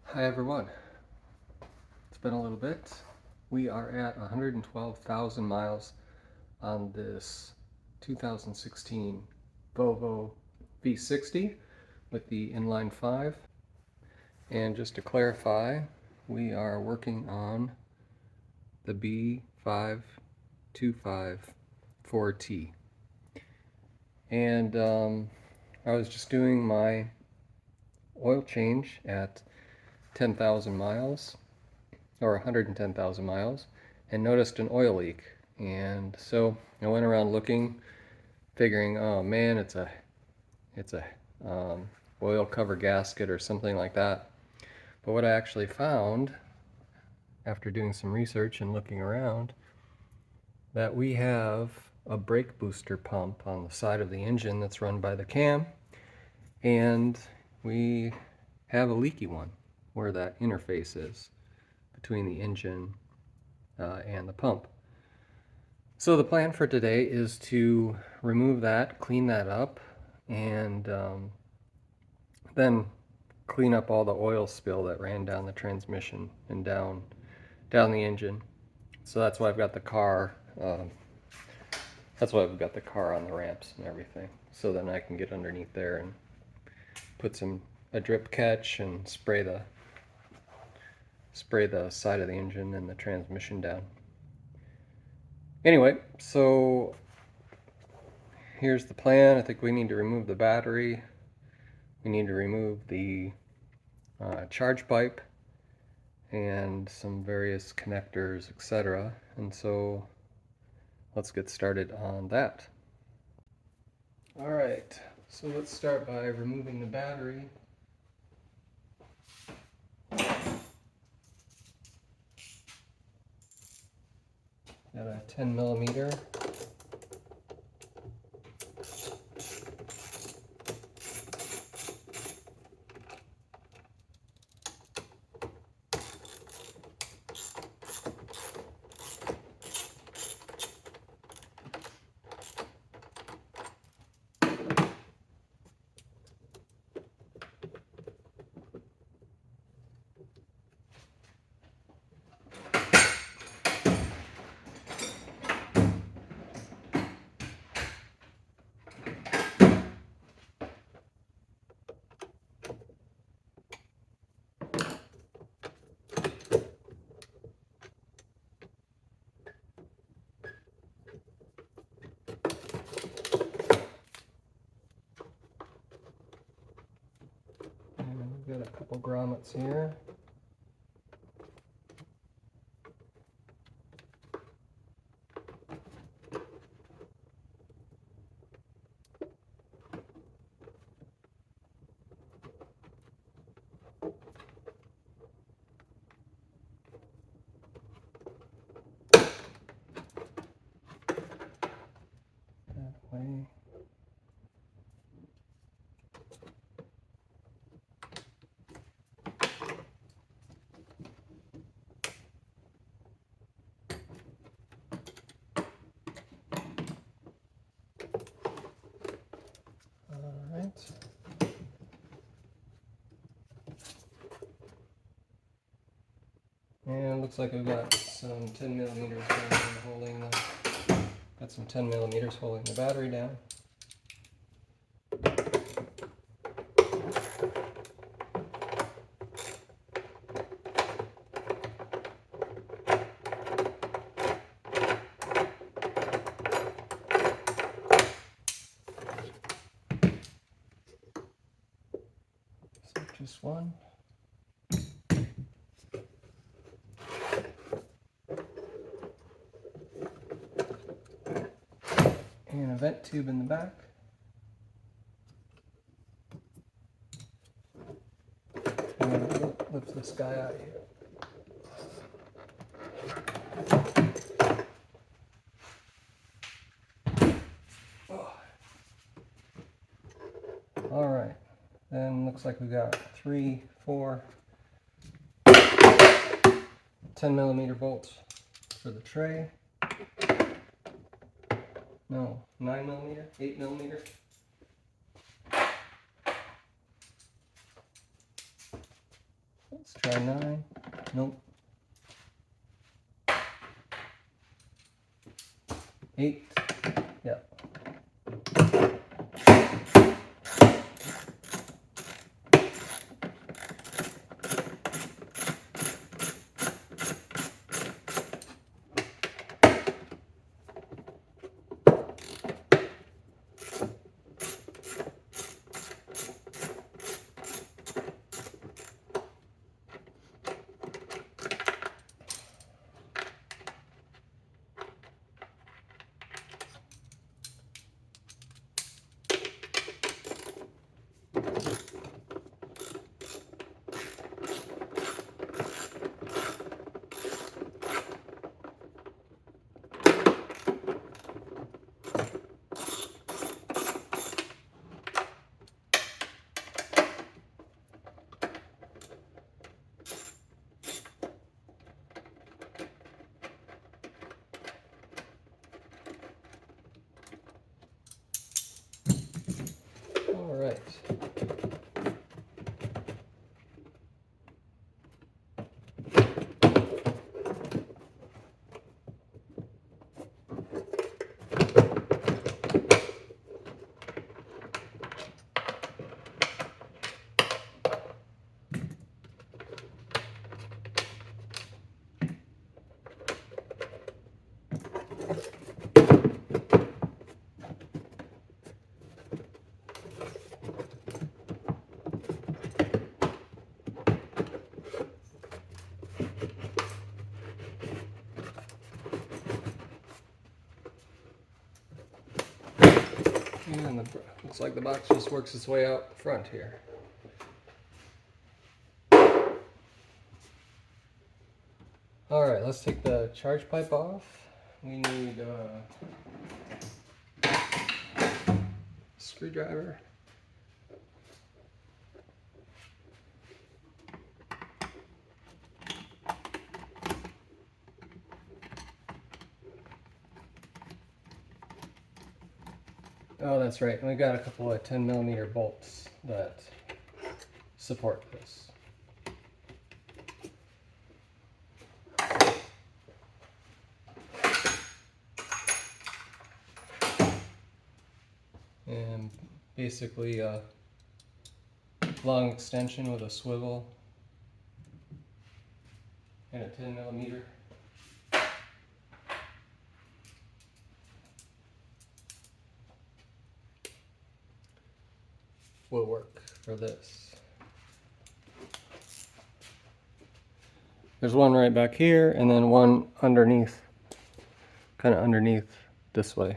Hi everyone, it's been a little bit. We are at 112,000 miles on this 2016 Volvo V60 with the inline 5. And just to clarify, we are working on the B525 4T. And I was just doing my oil change at 10,000 miles or 110,000 miles and noticed an oil leak. And so I went around looking, figuring, oh man, it's a oil cover gasket or something like that. But what I actually found after doing some research and looking around, that we have a brake booster pump on the side of the engine that's run by the cam, and we have a leaky one where that interface is between the engine and the pump. So the plan for today is to remove that, clean that up, and then clean up all the oil spill that ran down the transmission and down the engine. So that's why I've got the car. That's why I've got the car on the ramps and everything. So then I can get underneath there and put a drip catch and spray the side of the engine and the transmission down. Anyway, so here's the plan. I think we need to remove the battery. We need to remove the charge pipe and some various connectors, etc. And so let's get started on that. All right, so let's start by removing the battery. Got a 10 millimeter. We've got a couple grommets here. That way. And it looks like we've got some 10 millimeters down holding the battery down. So just one. And a vent tube in the back. I'm going to lift this guy out of here. Oh. All right, then looks like we got 3, 4, 10 millimeter bolts for the tray. No, 9 millimeter, 8 millimeter. Let's Try 9. Nope. 8. Yep. All right. And looks like the box just works its way out front here. All right, let's take the charge pipe off. We need a screwdriver. Oh, that's right. And we got a couple of 10mm bolts that support this. And basically a long extension with a swivel and a 10mm. Will work for this. There's one right back here and then one underneath, kind of underneath this way.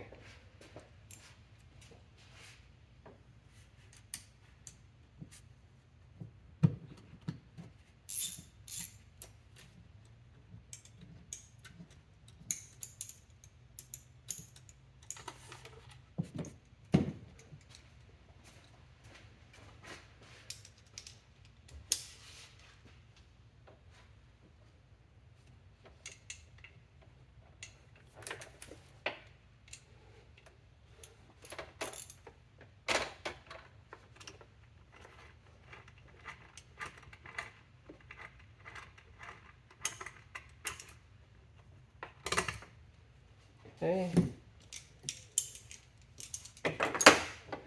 Okay.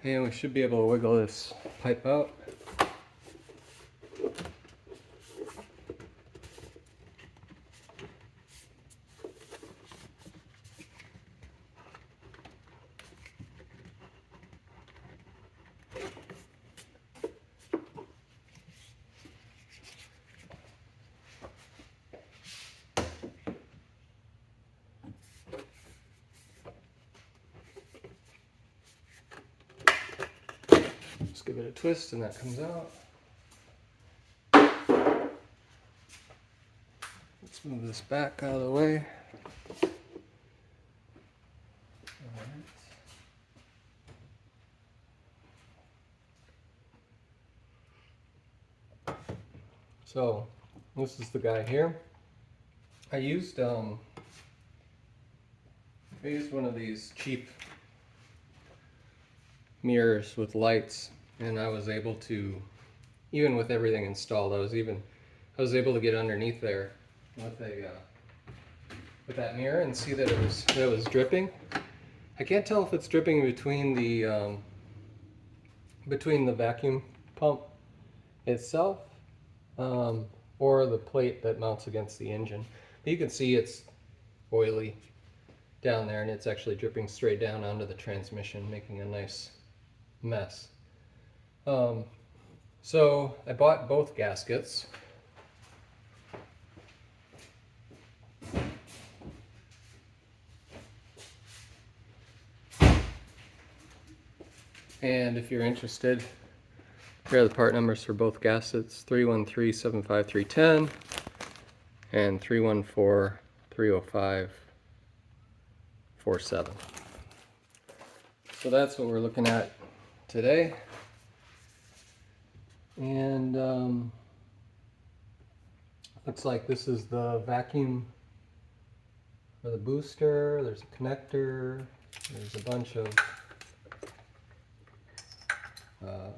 And we should be able to wiggle this pipe out. Just give it a twist and that comes out. Let's move this back out of the way. Alright. So this is the guy here. I used one of these cheap mirrors with lights, and I was able to, even with everything installed, I I was able to get underneath there with a with that mirror and see that it was dripping. I can't tell if it's dripping between the vacuum pump itself or the plate that mounts against the engine. But you can see it's oily down there, and it's actually dripping straight down onto the transmission, making a nice mess. So I bought both gaskets. And if you're interested, here are the part numbers for both gaskets: 313-75310 and 314-305-47. So that's what we're looking at today. And looks like this is the vacuum for the booster. There's a connector. There's a bunch of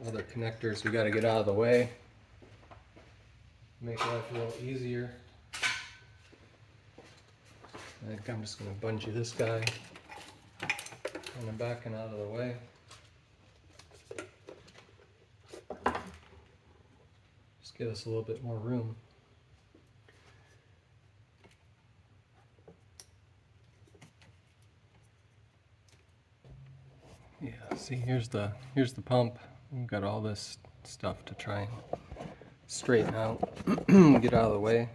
other connectors we got to get out of the way. Make life a little easier. I think I'm just going to bungee this guy and I'm backing out of the way. Just give us a little bit more room. Yeah, see, here's the pump. We've got all this stuff to try and straighten out, get out of the way.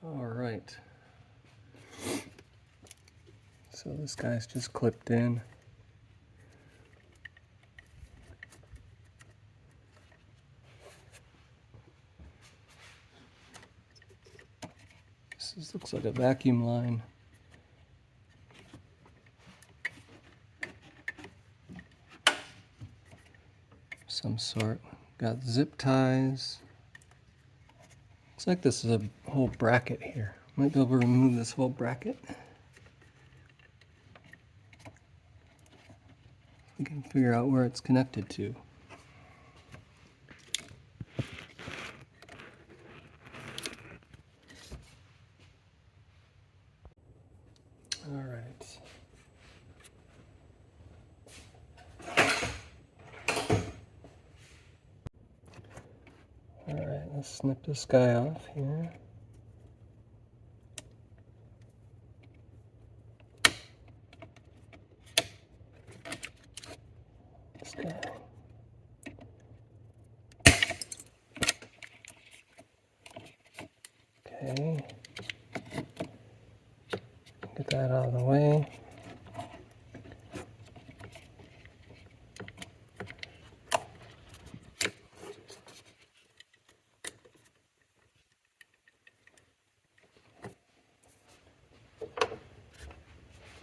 All right. So this guy's just clipped in. This looks like a vacuum line. Some sort. Got zip ties. Looks like this is a whole bracket here. Might be able to remove this whole bracket. We can figure out where it's connected to. All right. All right, let's snip this guy off here. This guy. Okay. Get that out of the way.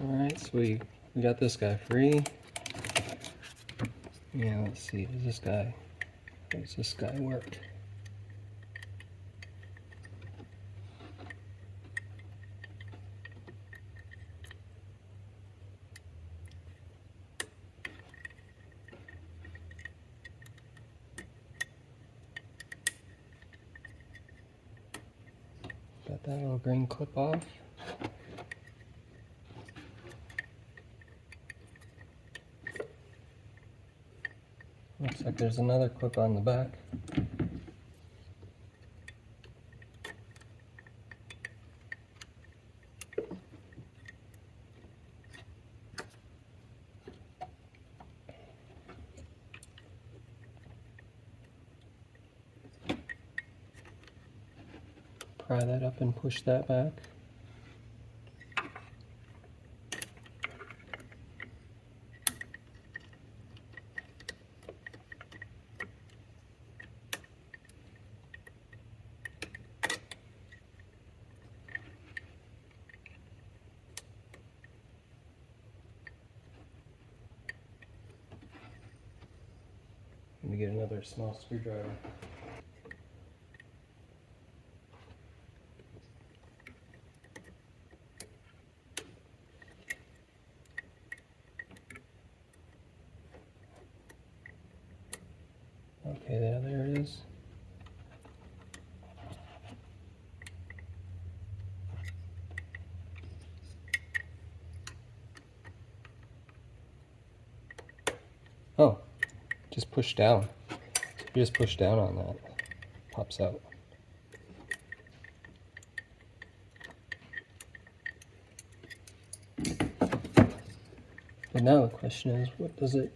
Alright, so we got this guy free. Yeah, let's see, how does this guy work? Got that little green clip off. Looks like there's another clip on the back. Pry that up and push that back. Let me get another small screwdriver. Okay, yeah, there it is. Oh, just push down. You just push down on that. Pops out. But now the question is, what does it...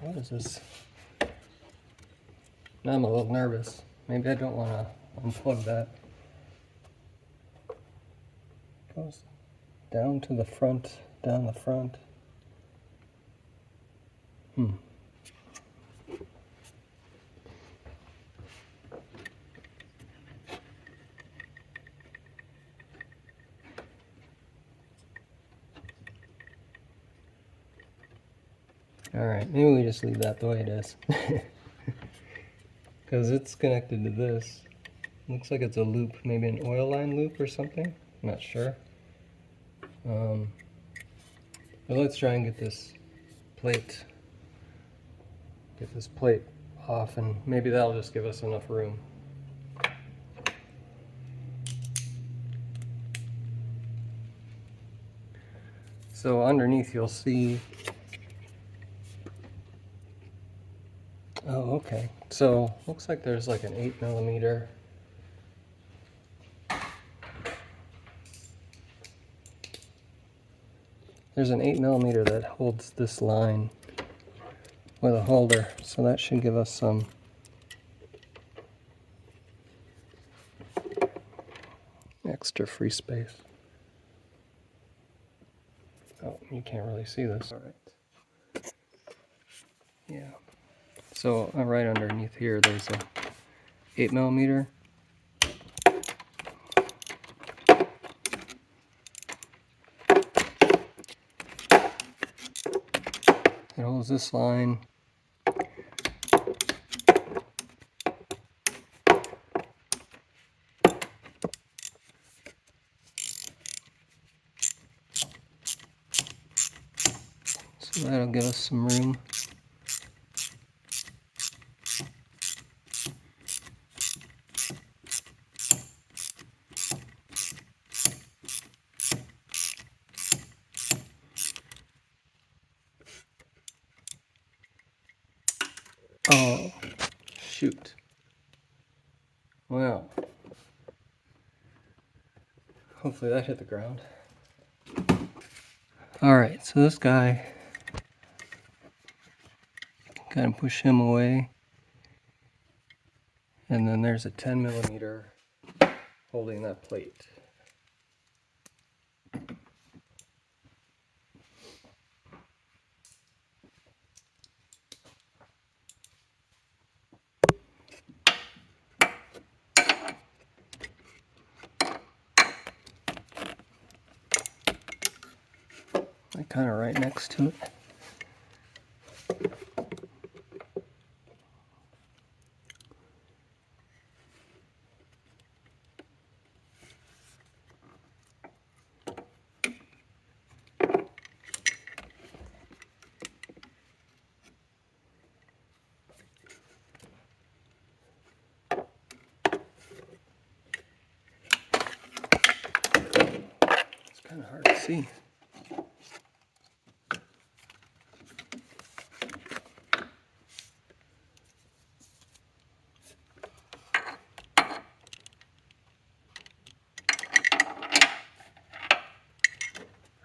What is this? Now I'm a little nervous. Maybe I don't want to unplug that. Goes down to the front, down the front. Alright, maybe we just leave that the way it is. Because it's connected to this. Looks like it's a loop, maybe an oil line loop or something. I'm not sure. But let's try and get this plate off, and maybe that'll just give us enough room. So underneath you'll see... Oh, okay. So looks like there's like an 8mm. There's an 8mm that holds this line with a holder, so that should give us some extra free space. Oh, you can't really see this. All right. Yeah. So right underneath here, there's a 8mm. It holds this line. So that'll give us some room. Oh, shoot. Well, hopefully that hit the ground. Alright, so this guy, kind of push him away. And then there's a 10mm holding that plate. Like kind of right next to it. It's kind of hard to see.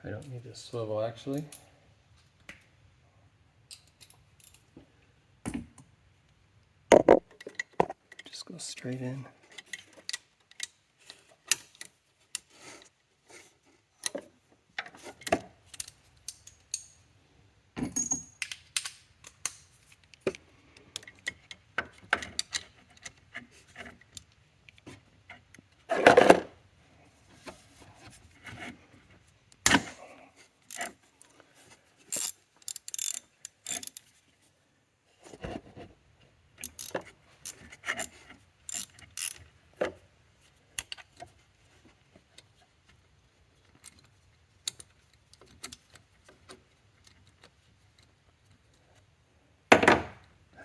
I don't need this swivel actually. Just go straight in.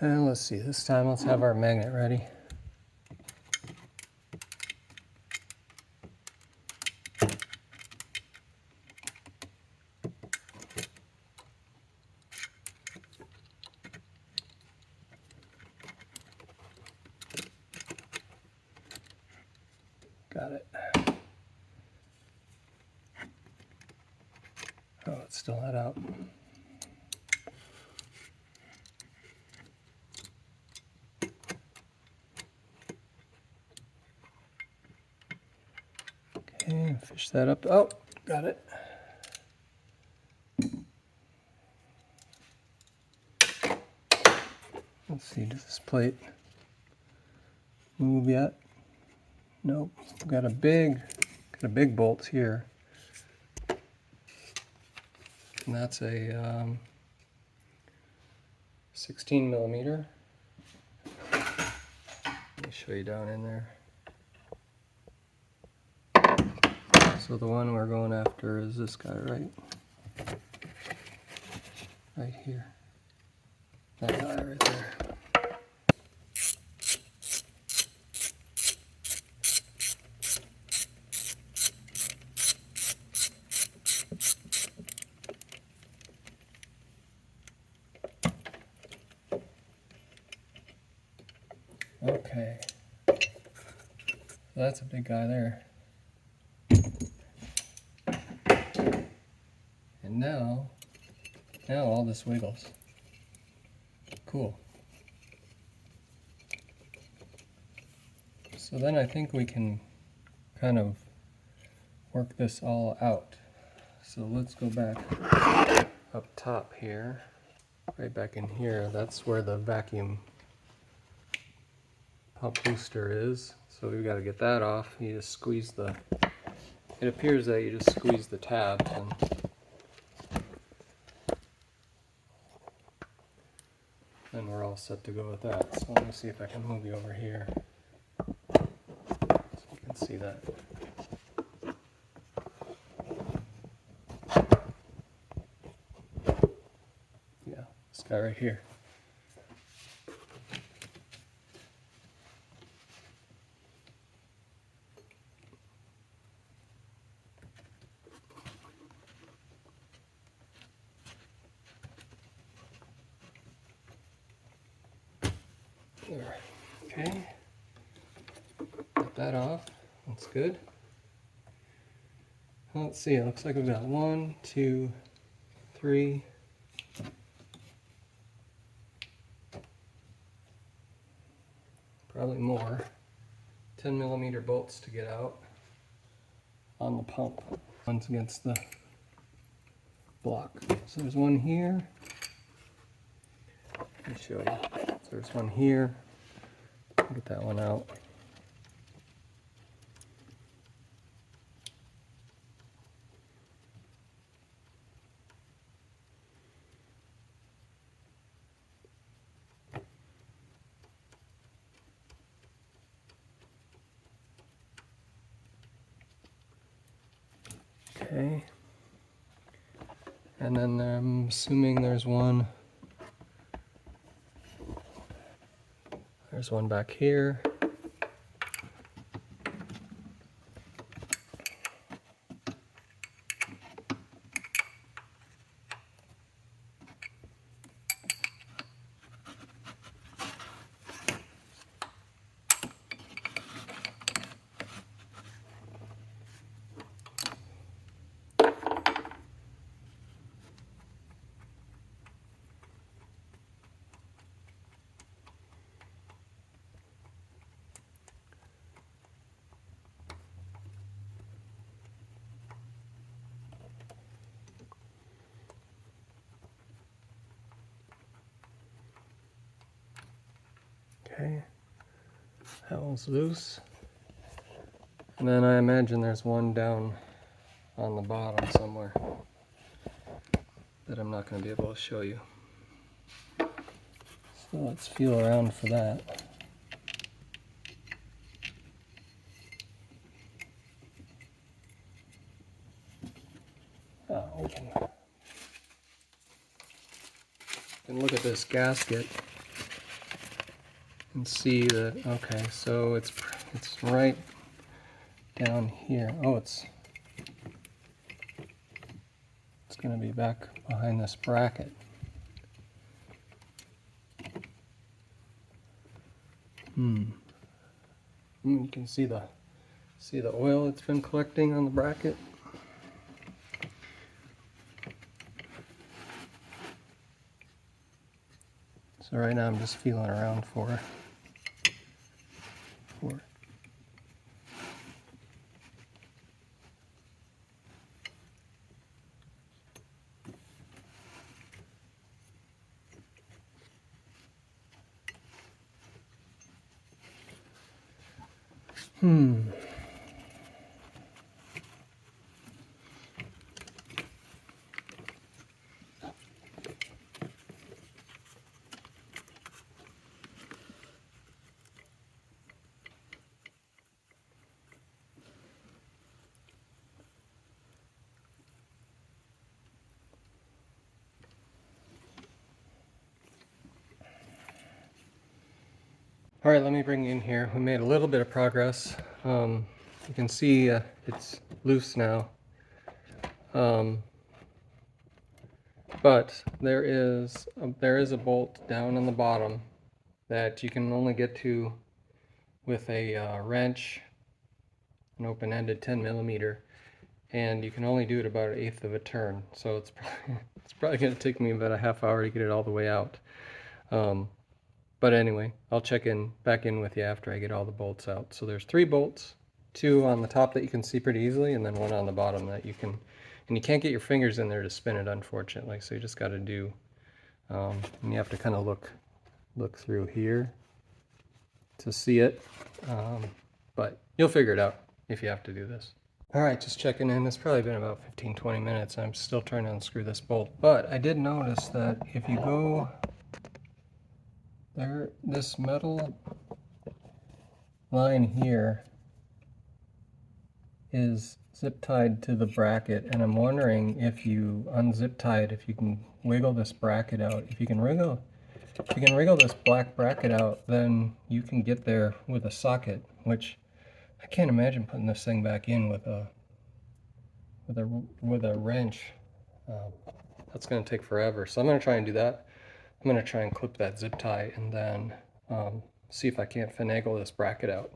And let's see, this time let's have our magnet ready. Got it. Oh, it's still not out. Okay, fish that up. Oh, got it. Let's see, does this plate move yet? Nope. Got a big bolt here. And that's a 16 millimeter. Let me show you down in there. So the one we're going after is this guy right here. That guy right there. Okay. That's a big guy there. And now all this wiggles. Cool. So then I think we can kind of work this all out. So let's go back up top here. Right back in here, that's where the vacuum pump booster is. So we've got to get that off. You just squeeze the, it appears that you just squeeze the tabs and then we're all set to go with that. So let me see if I can move you over here so you can see that. Yeah, this guy right here. There. Okay. Got that off. That's good. Let's see, it looks like we've got 1, 2, 3. Probably more. 10 millimeter bolts to get out on the pump. One's against the block. So there's one here. Let me show you. So there's one here. Get that one out. Okay. And then I'm assuming there's one back here. Okay, that one's loose. And then I imagine there's one down on the bottom somewhere that I'm not going to be able to show you. So let's feel around for that. Open. And look at this gasket and see that, okay, so it's right down here. Oh, it's going to be back behind this bracket. You can see the oil it's been collecting on the bracket. So right now I'm just feeling around for All right, let me bring you in here. We made a little bit of progress. You can see it's loose now. But there is a bolt down on the bottom that you can only get to with a wrench, an open-ended 10mm, and you can only do it about 1/8 of a turn. So it's probably going to take me about a half hour to get it all the way out. But anyway, I'll check back in with you after I get all the bolts out. So there's 3 bolts, 2 on the top that you can see pretty easily, and then 1 on the bottom that you can, and you can't get your fingers in there to spin it, unfortunately. So you just got to do, and you have to kind of look through here to see it. But you'll figure it out if you have to do this. All right, just checking in. It's probably been about 15-20 minutes. I'm still trying to unscrew this bolt, but I did notice that if you go there, this metal line here is zip tied to the bracket, and I'm wondering if you unzip tie it, if you can wiggle this bracket out. If you can wriggle this black bracket out, then you can get there with a socket, which I can't imagine putting this thing back in with a wrench. That's going to take forever. So I'm going to try and do that. I'm going to try and clip that zip tie and then see if I can't finagle this bracket out.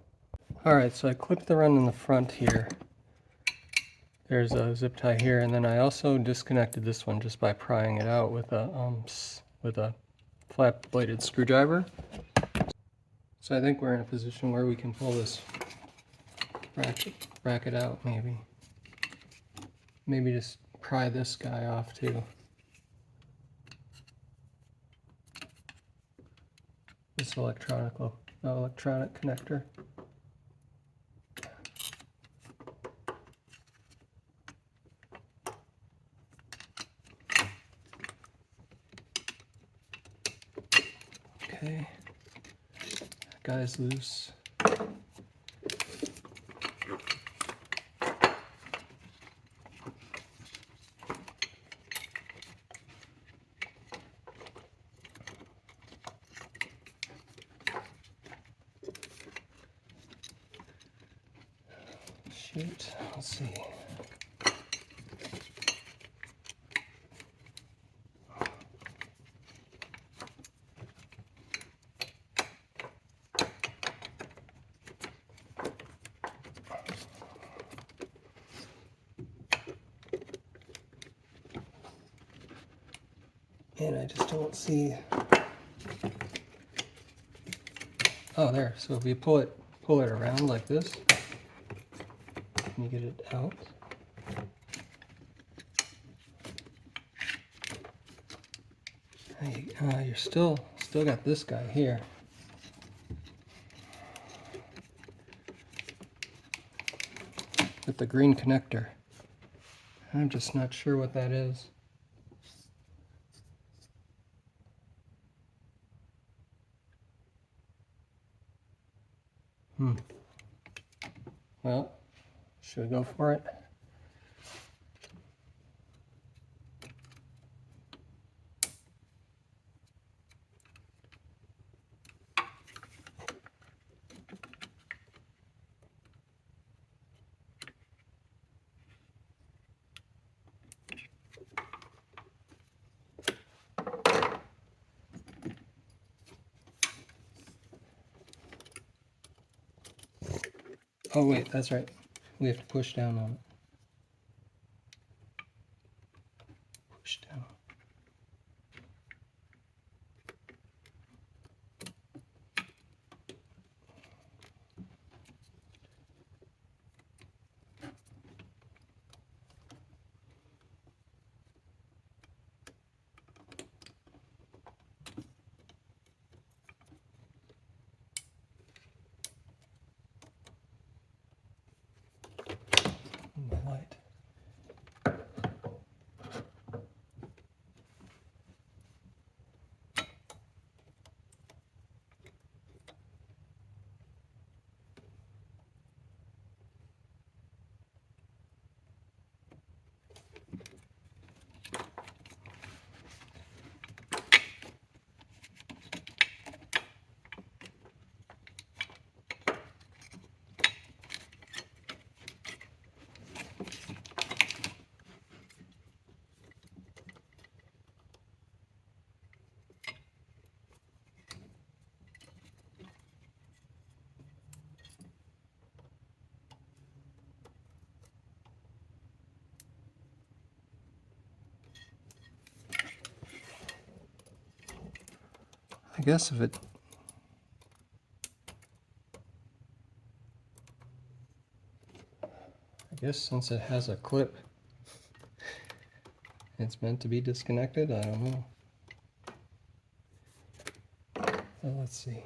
Alright, so I clipped the run in the front here. There's a zip tie here, and then I also disconnected this one just by prying it out with a flat-bladed screwdriver. So I think we're in a position where we can pull this bracket out, maybe. Maybe just pry this guy off too. This electronic connector. Okay, that guy's loose. Shoot, let's see. And I just don't see. Oh, there. So if you pull it around like this, and you get it out. You're still got this guy here. with the green connector. I'm just not sure what that is. Well, should we go for it? Oh wait, that's right. We have to push down on it. Push down. The light. I guess if it since it has a clip, it's meant to be disconnected. I don't know. Well, let's see.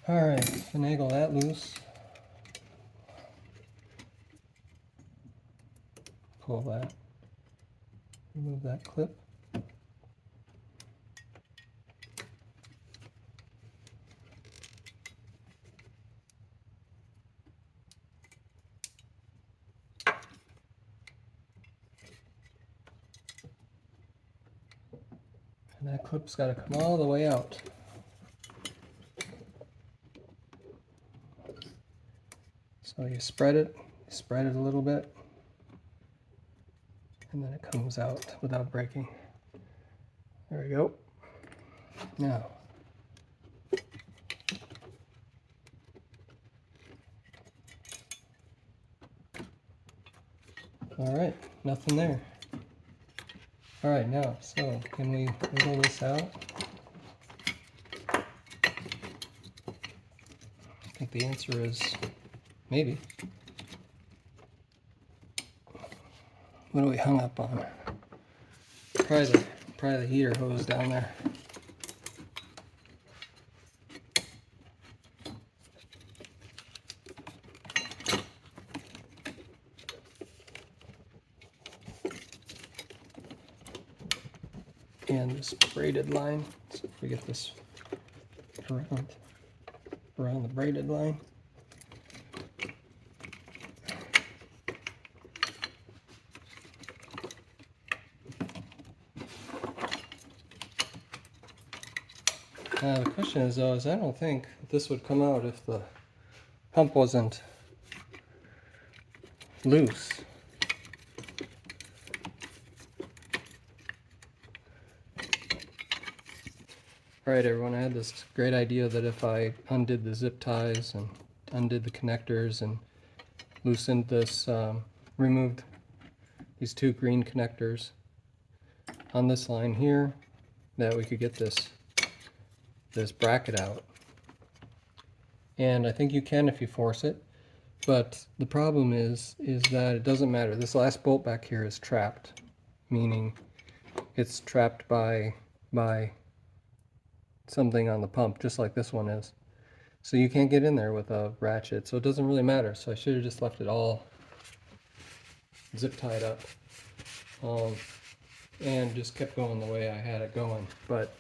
All right, finagle that loose. Pull that. Remove that clip. And that clip's got to come all the way out. So you spread it a little bit, and then it comes out without breaking. There we go. Now, all right, nothing there. All right, now, so can we wiggle this out? I think the answer is maybe. What are we hung up on? Probably the heater hose down there. And this braided line. So if we get this around the braided line. The question is though, I don't think this would come out if the pump wasn't loose. Alright everyone, I had this great idea that if I undid the zip ties and undid the connectors and loosened this, removed these two green connectors on this line here, that we could get this bracket out. And I think you can if you force it. But the problem is that it doesn't matter. This last bolt back here is trapped, meaning it's trapped by something on the pump, just like this one is. So you can't get in there with a ratchet, so it doesn't really matter. So I should have just left it all zip tied up, and just kept going the way I had it going. But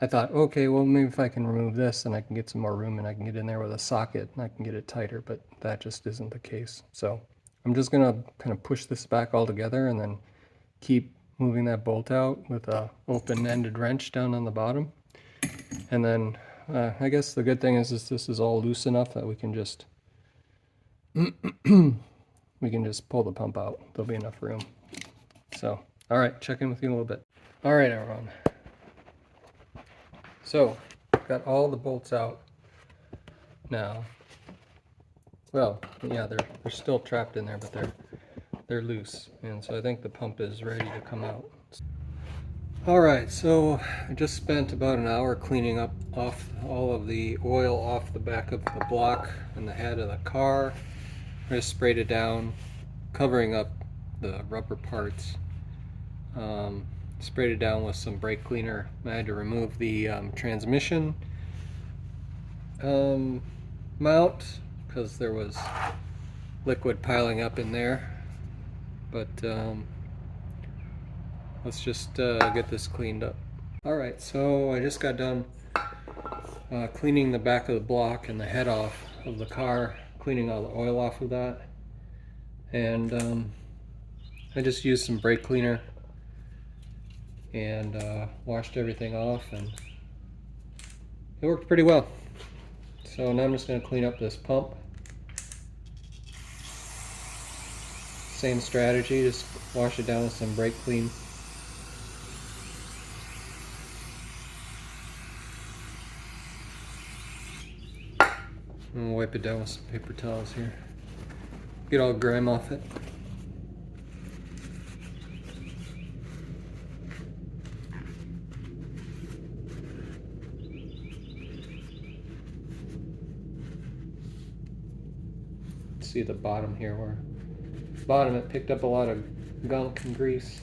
I thought, okay, well, maybe if I can remove this, then I can get some more room and I can get in there with a socket and I can get it tighter, but that just isn't the case. So I'm just gonna kind of push this back all together and then keep moving that bolt out with a open-ended wrench down on the bottom. And then I guess the good thing is this is all loose enough that we can just pull the pump out. There'll be enough room. So, all right, check in with you in a little bit. All right, everyone. So, got all the bolts out now. Well, yeah, they're still trapped in there, but they're loose, and so I think the pump is ready to come out. All right, so I just spent about an hour cleaning up off all of the oil off the back of the block and the head of the car. I just sprayed it down, covering up the rubber parts. Sprayed it down with some brake cleaner. I had to remove the transmission mount because there was liquid piling up in there. But let's just get this cleaned up. Alright, so I just got done cleaning the back of the block and the head off of the car, cleaning all the oil off of that. And I just used some brake cleaner and washed everything off, and it worked pretty well. So now I'm just going to clean up this pump. Same strategy, just wash it down with some brake clean. And wipe it down with some paper towels here. Get all grime off it. See the bottom here, where bottom it picked up a lot of gunk and grease.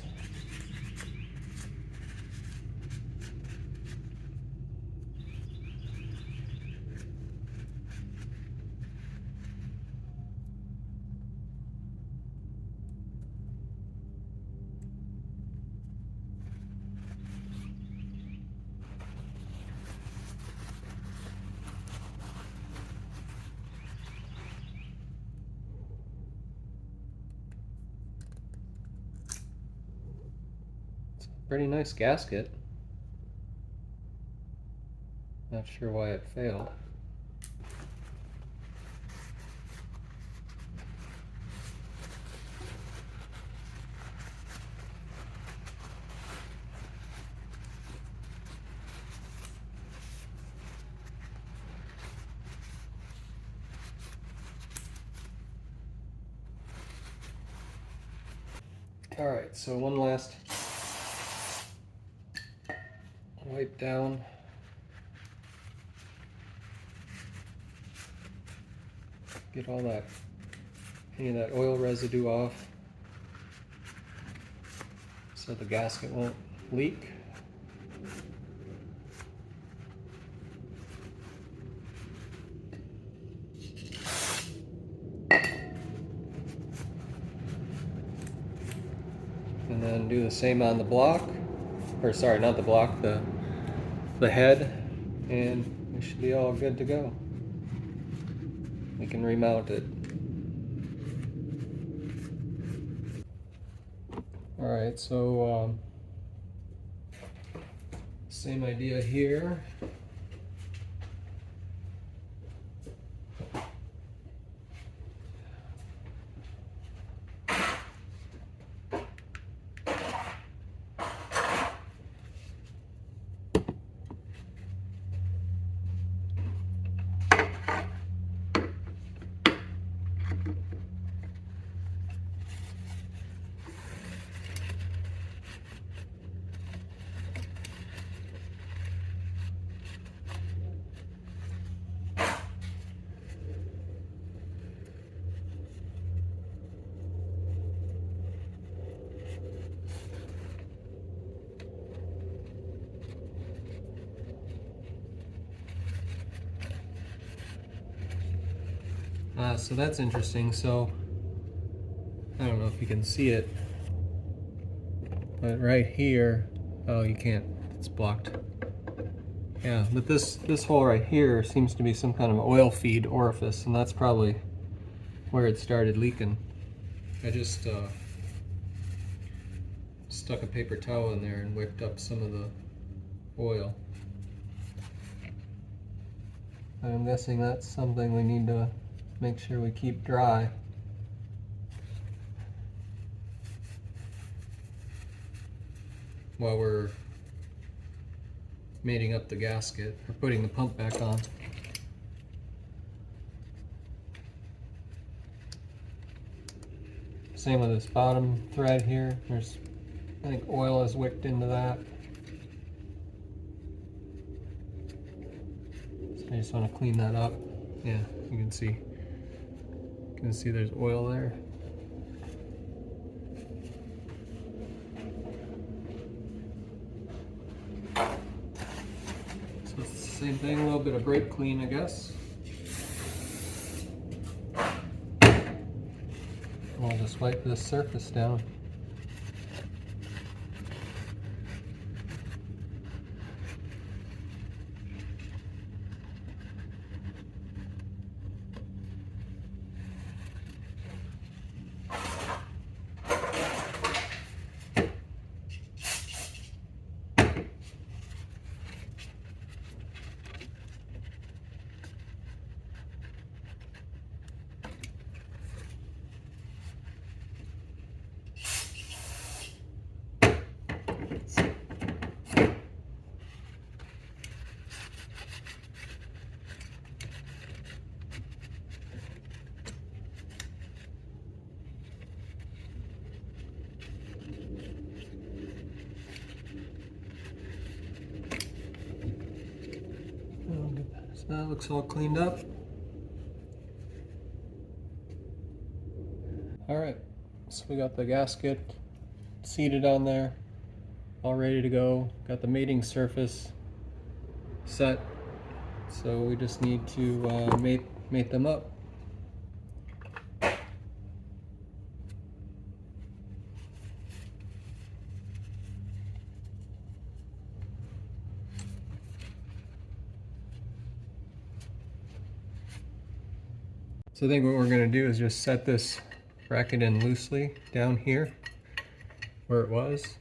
Pretty nice gasket. Not sure why it failed. All right, so one last wipe down. Get all that, any of that oil residue off so the gasket won't leak. And then do the same on the block, or sorry, not the block, the head, and we should be all good to go. We can remount it. Alright, so same idea here. So that's interesting. So I don't know if you can see it, but right here, oh, you can't, it's blocked. Yeah, but this hole right here seems to be some kind of oil feed orifice, and that's probably where it started leaking. I just stuck a paper towel in there and whipped up some of the oil. I'm guessing that's something we need to make sure we keep dry. While we're mating up the gasket or putting the pump back on. Same with this bottom thread here. There's, I think oil is wicked into that. So I just want to clean that up. Yeah, you can see. You can see there's oil there. So it's the same thing, a little bit of brake clean, I guess. I'll just wipe this surface down. So that looks all cleaned up. Alright, so we got the gasket seated on there, all ready to go. Got the mating surface set, so we just need to mate them up. So I think what we're going to do is just set this bracket in loosely down here where it was.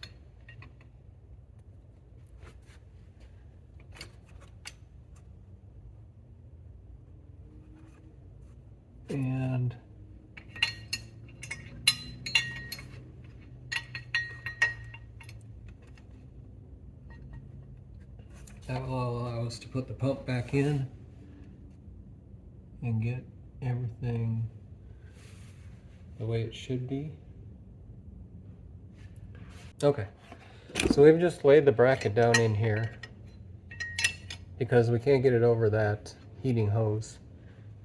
And that will allow us to put the pump back in and get everything the way it should be. Okay, so we've just laid the bracket down in here because we can't get it over that heating hose,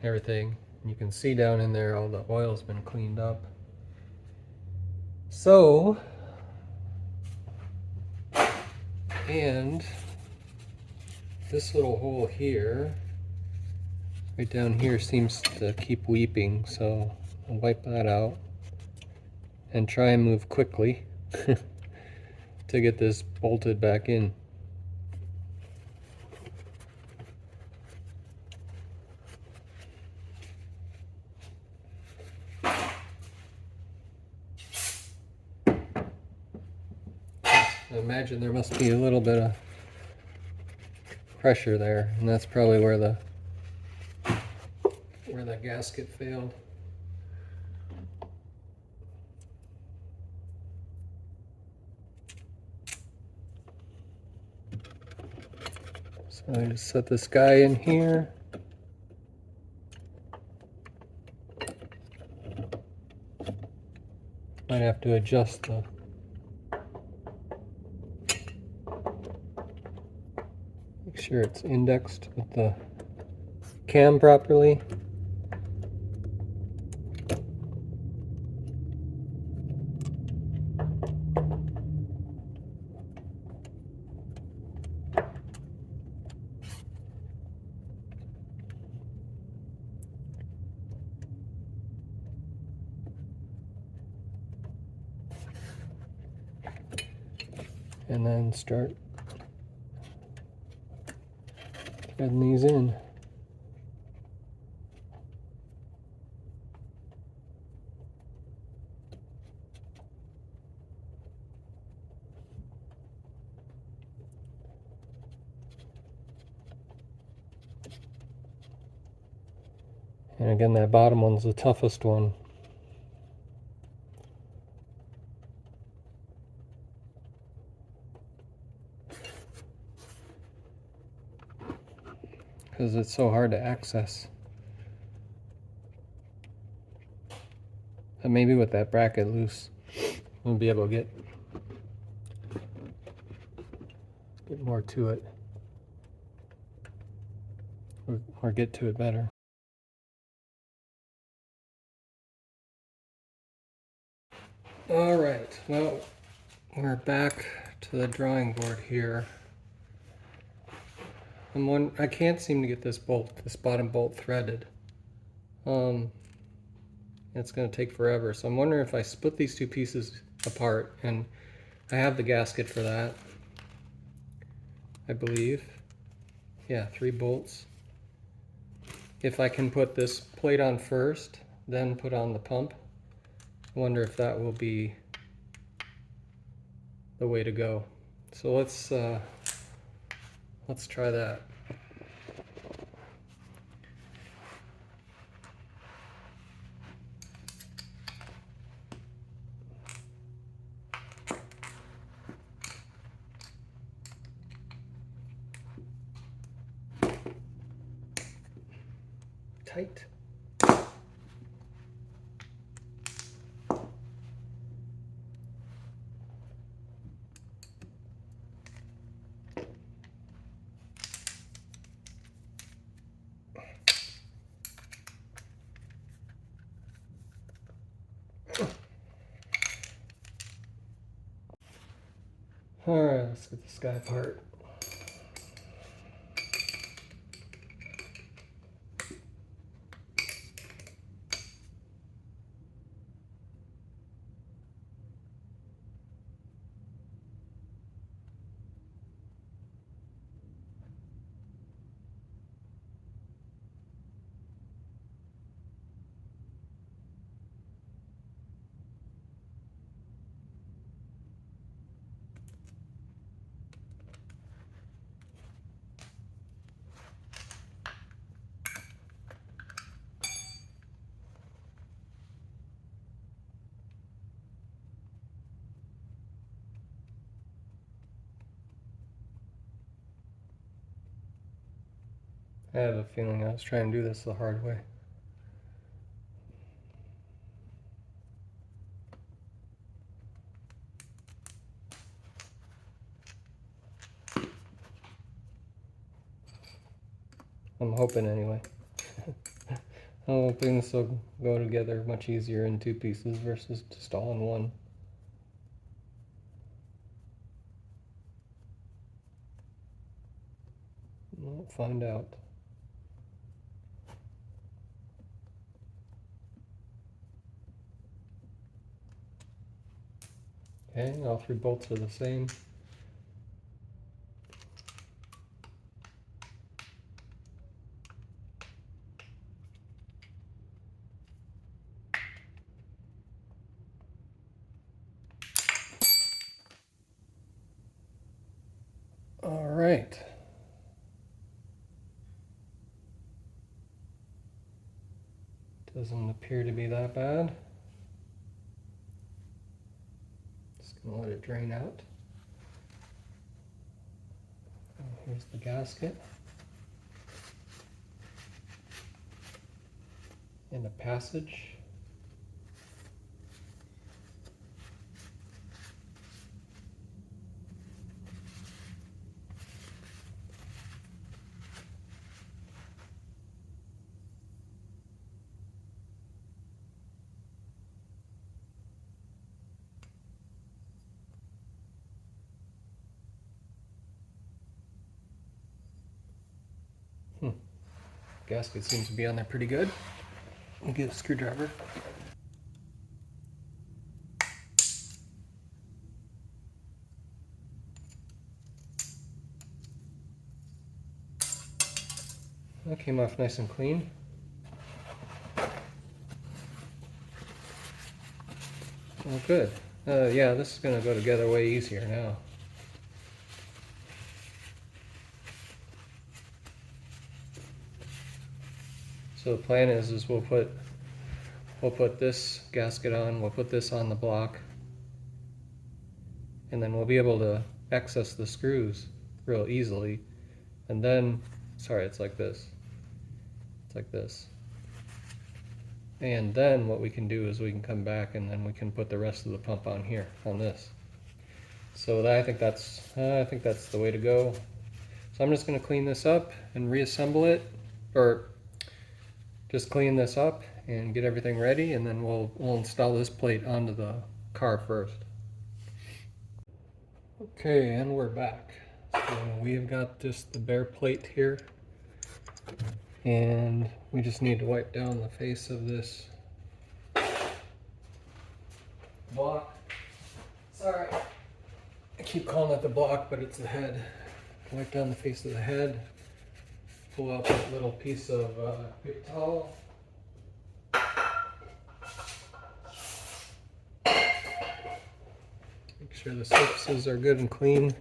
everything. You can see down in there all the oil's been cleaned up. So, and this little hole here, right down here, seems to keep weeping, so I'll wipe that out and try and move quickly to get this bolted back in. I imagine there must be a little bit of pressure there, and that's probably where the gasket failed. So I just set this guy in here. Might have to adjust the make sure it's indexed with the cam properly. and then start threading these in. And again, that bottom one's the toughest one. Because it's so hard to access. But maybe with that bracket loose, we'll be able to get more to it. Or get to it better. Alright, well, we're back to the drawing board here. I can't seem to get this bottom bolt threaded. It's going to take forever, so I'm wondering if I split these two pieces apart, and I have the gasket for that, I believe. Yeah, 3 bolts. If I can put this plate on first, then put on the pump, I wonder if that will be the way to go. So let's try that. Tight. Alright, let's get this guy apart. I have a feeling I was trying to do this the hard way. I'm hoping anyway. I'm hoping this will go together much easier in 2 pieces versus just all in one. We'll find out. Okay, all 3 bolts are the same. All right. Doesn't appear to be that bad. Just gonna let it drain out. And here's the gasket. And a passage. Gasket seems to be on there pretty good. I'll get a screwdriver. That came off nice and clean. Oh, good. Yeah, this is going to go together way easier now. So the plan is we'll put this gasket on, we'll put this on the block, and then we'll be able to access the screws real easily. And then, sorry, it's like this. It's like this. And then what we can do is we can come back and then we can put the rest of the pump on here, on this. So I think that's the way to go. So I'm just going to clean this up and reassemble it, or just clean this up and get everything ready, and then we'll install this plate onto the car first. Okay, and we're back. So we've got just the bare plate here, and we just need to wipe down the face of this block. Sorry, I keep calling it the block, but it's the head. Wipe down the face of the head, pull out that little piece of paper towel. Make sure the surfaces are good and clean.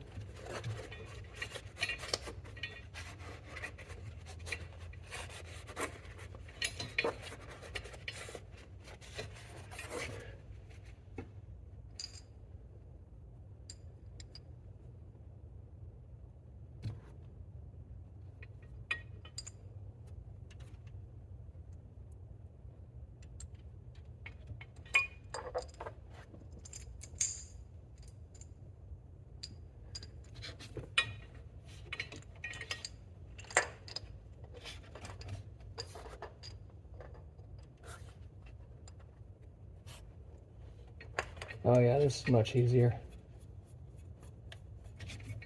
Oh yeah, this is much easier.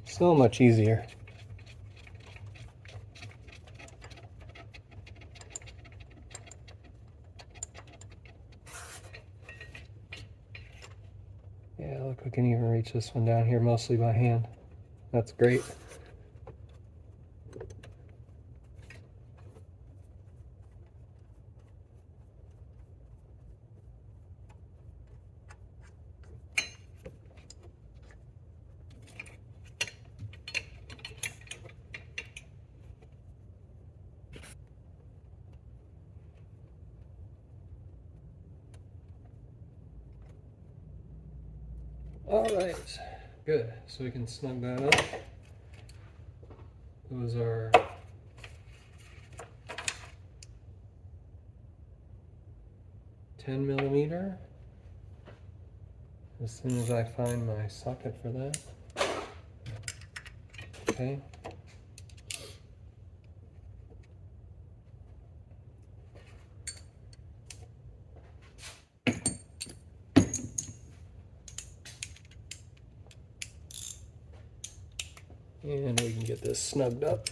So much easier. Yeah, look, we can even reach this one down here mostly by hand. That's great. All right, good. So we can snug that up. Those are 10mm. As soon as I find my socket for that. Okay. And we can get this snugged up.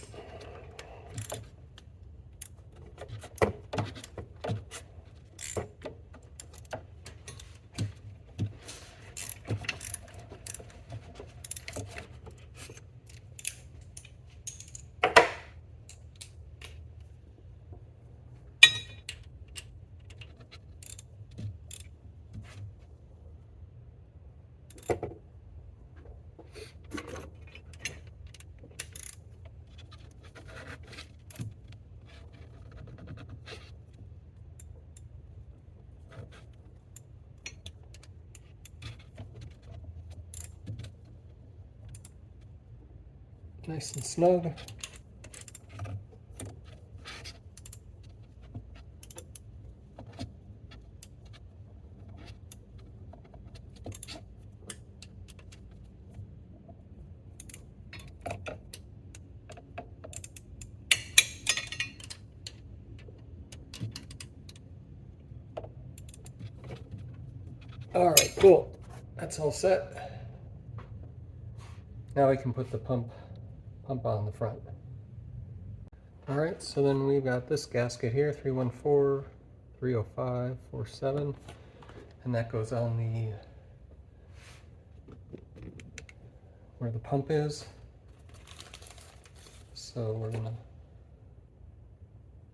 Nice and snug. All right, cool. That's all set. Now we can put the pump on the front. All right, so then we've got this gasket here, 314, 305, 47, and that goes on the where the pump is. So we're gonna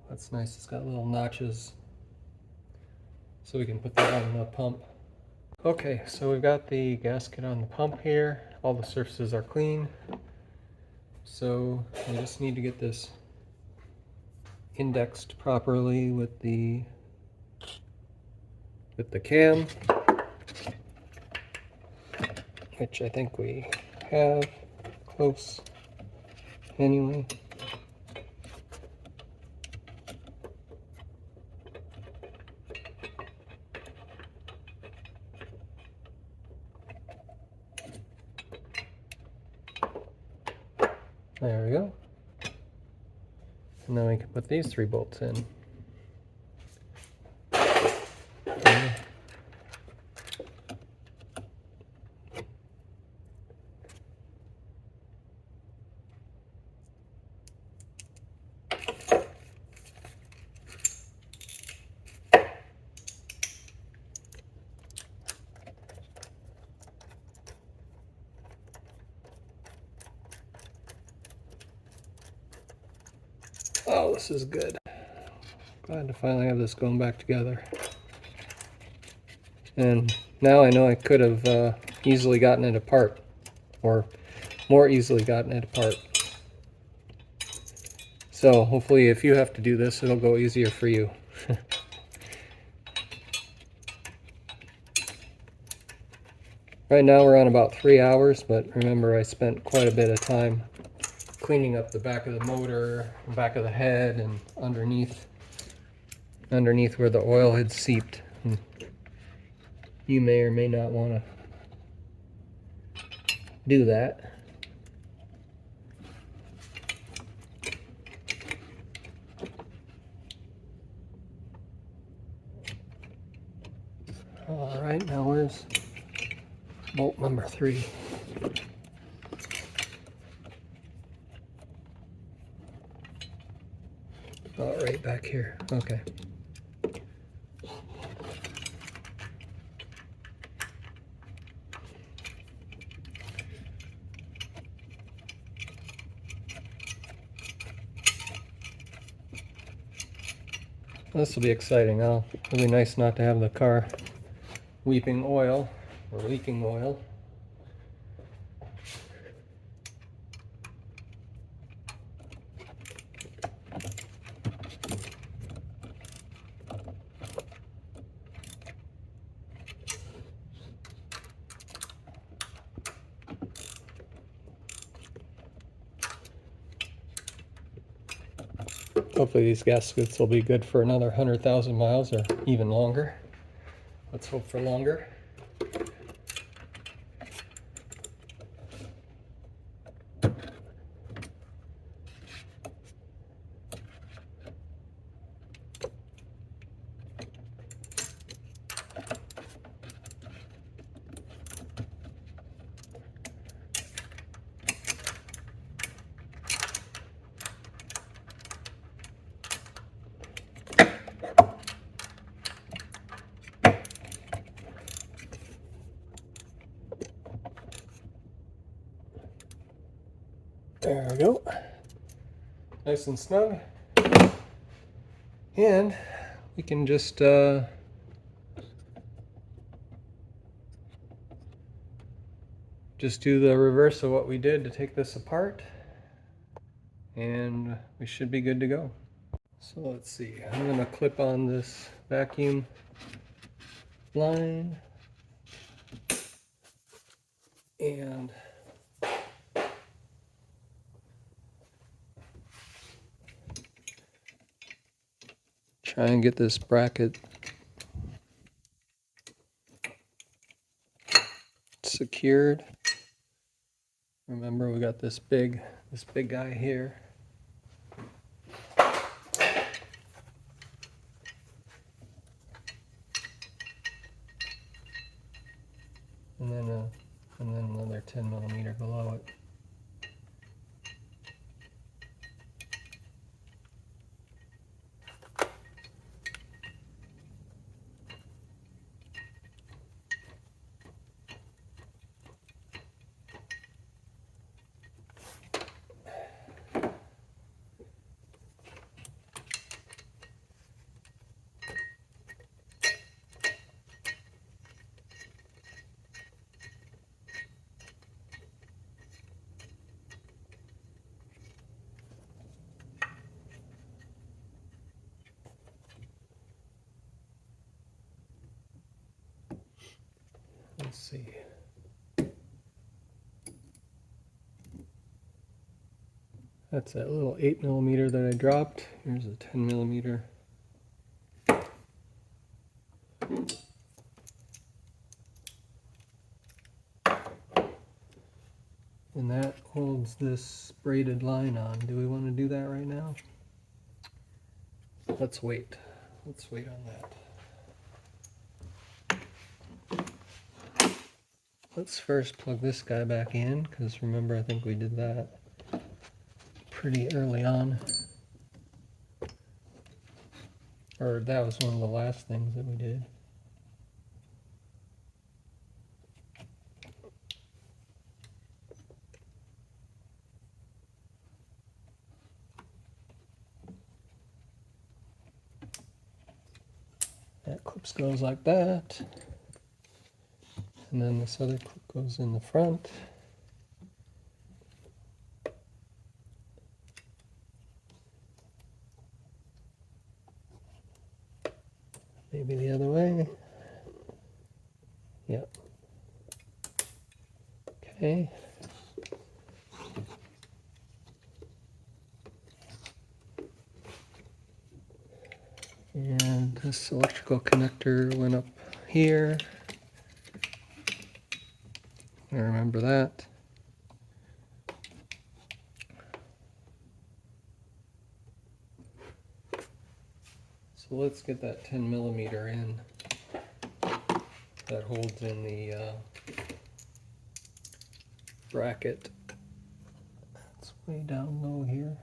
That's nice. It's got little notches so we can put that on the pump. Okay, so we've got the gasket on the pump here. All the surfaces are clean. So we just need to get this indexed properly with the cam, which I think we have close anyway. There we go. And then we can put these 3 bolts in. Oh, this is good. Glad to finally have this going back together. And now I know I could have easily gotten it apart, or more easily gotten it apart. So hopefully if you have to do this, it'll go easier for you. Right now we're on about 3 hours, but remember I spent quite a bit of time cleaning up the back of the motor, back of the head, and underneath where the oil had seeped. And you may or may not want to do that. All right, now where's bolt number 3? Oh, right back here. Okay. This will be exciting. It'll be nice not to have the car weeping oil or leaking oil. Hopefully these gaskets will be good for another 100,000 miles or even longer. Let's hope for longer. There we go. Nice and snug. And we can just do the reverse of what we did to take this apart, and we should be good to go. So let's see, I'm going to clip on this vacuum line and try and get this bracket secured. Remember, we got this big guy here. And then another 10 millimeter below it. Let's see. That's that little 8mm that I dropped. Here's a 10mm. And that holds this braided line on. Do we want to do that right now? Let's wait. Let's wait on that. Let's first plug this guy back in, because remember, I think we did that pretty early on. Or that was one of the last things that we did. That clip goes like that. And then this other clip goes in the front. Maybe the other way. Yep. Okay. And this electrical connector went up here. I remember that. So let's get that 10mm in. That holds in the bracket. It's way down low here.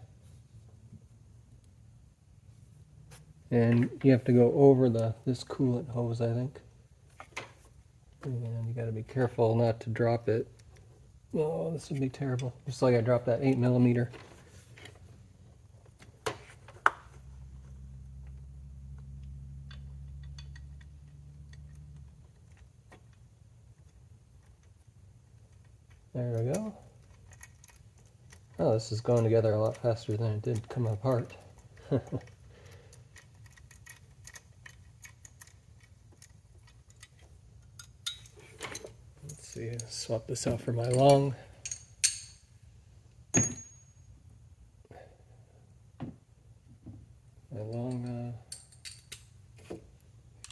And you have to go over this coolant hose, I think. And you got to be careful not to drop it. Oh, this would be terrible. Just like I dropped that 8mm. There we go. Oh, this is going together a lot faster than it did come apart. Let's see, swap this out for my long.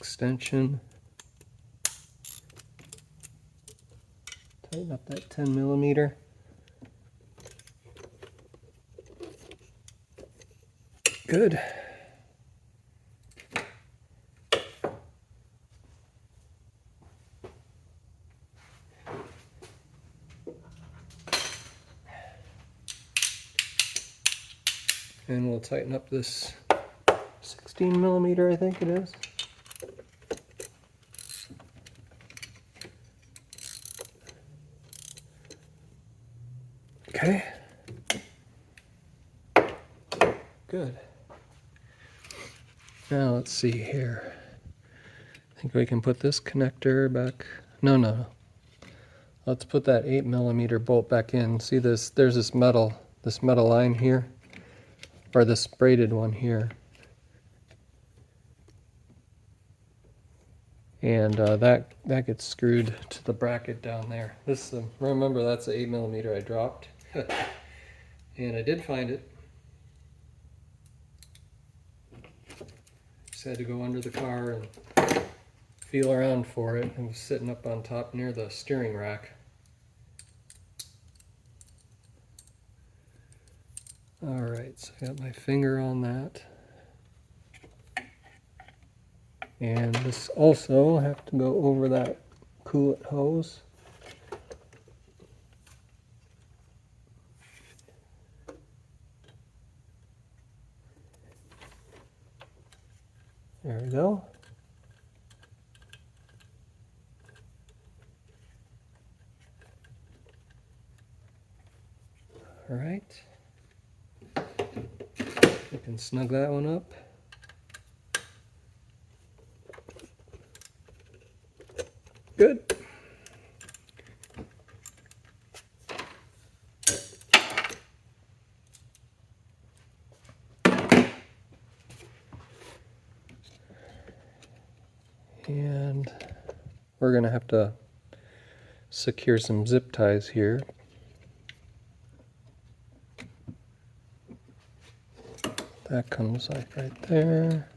Extension. Tighten up that 10mm. Good. And we'll tighten up this 16mm, I think it is. Okay. Good. Now let's see here. I think we can put this connector back. No. Let's put that 8mm bolt back in. See this? There's this metal line here, or this braided one here. And that gets screwed to the bracket down there. This remember, that's the 8mm I dropped. And I did find it. Just had to go under the car and feel around for it. It was sitting up on top near the steering rack. Alright, so I got my finger on that. And this also have to go over that coolant hose. There we go. All right. We can snug that one up. Good. And we're going to have to secure some zip ties here. That comes like right there.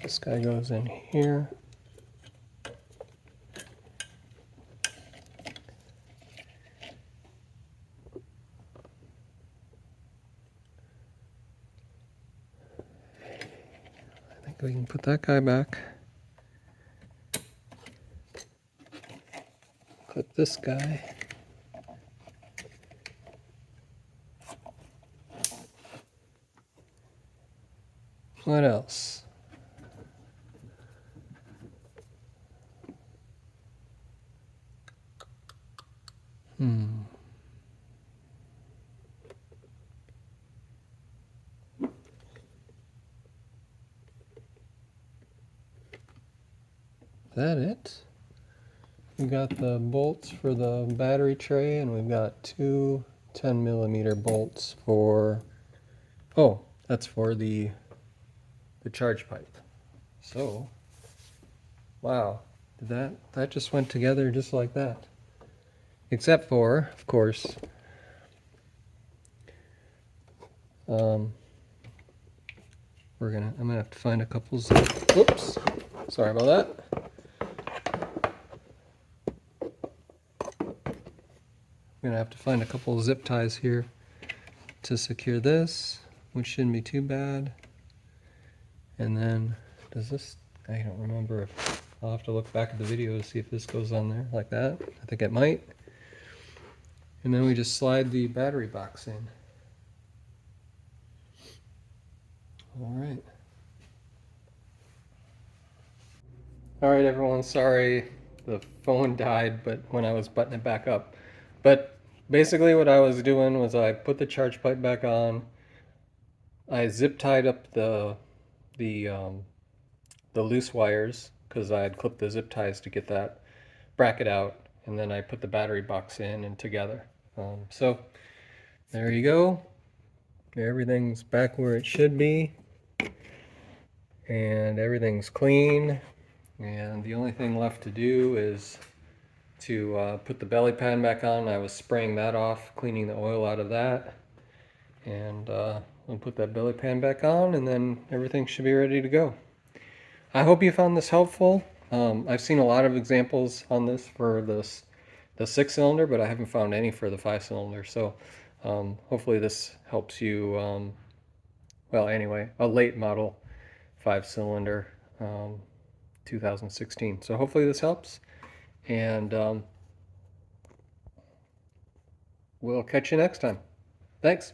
This guy goes in here. I think we can put that guy back. Clip this guy. What else? Is that it? We got the bolts for the battery tray, and we've got two 10mm bolts for, oh, that's for the charge pipe. So, wow, that just went together just like that. Except for, of course, I'm gonna have to find a couple whoops, sorry about that. I'm gonna have to find a couple zip ties here to secure this, which shouldn't be too bad. And then, does this, I don't remember if, I'll have to look back at the video to see if this goes on there like that. I think it might. And then we just slide the battery box in. All right. All right, everyone, sorry the phone died, but when I was buttoning it back up. But basically what I was doing was I put the charge pipe back on. I zip tied up the loose wires because I had clipped the zip ties to get that bracket out, and then I put the battery box in and together. So there you go. Everything's back where it should be, and everything's clean. And the only thing left to do is to put the belly pan back on. I was spraying that off, cleaning the oil out of that, and I'll put that belly pan back on, and then everything should be ready to go. I hope you found this helpful. I've seen a lot of examples on this for the 6-cylinder, but I haven't found any for the 5-cylinder. So hopefully this helps you. Well, anyway, a late model 5-cylinder, 2016. So hopefully this helps, and we'll catch you next time. Thanks.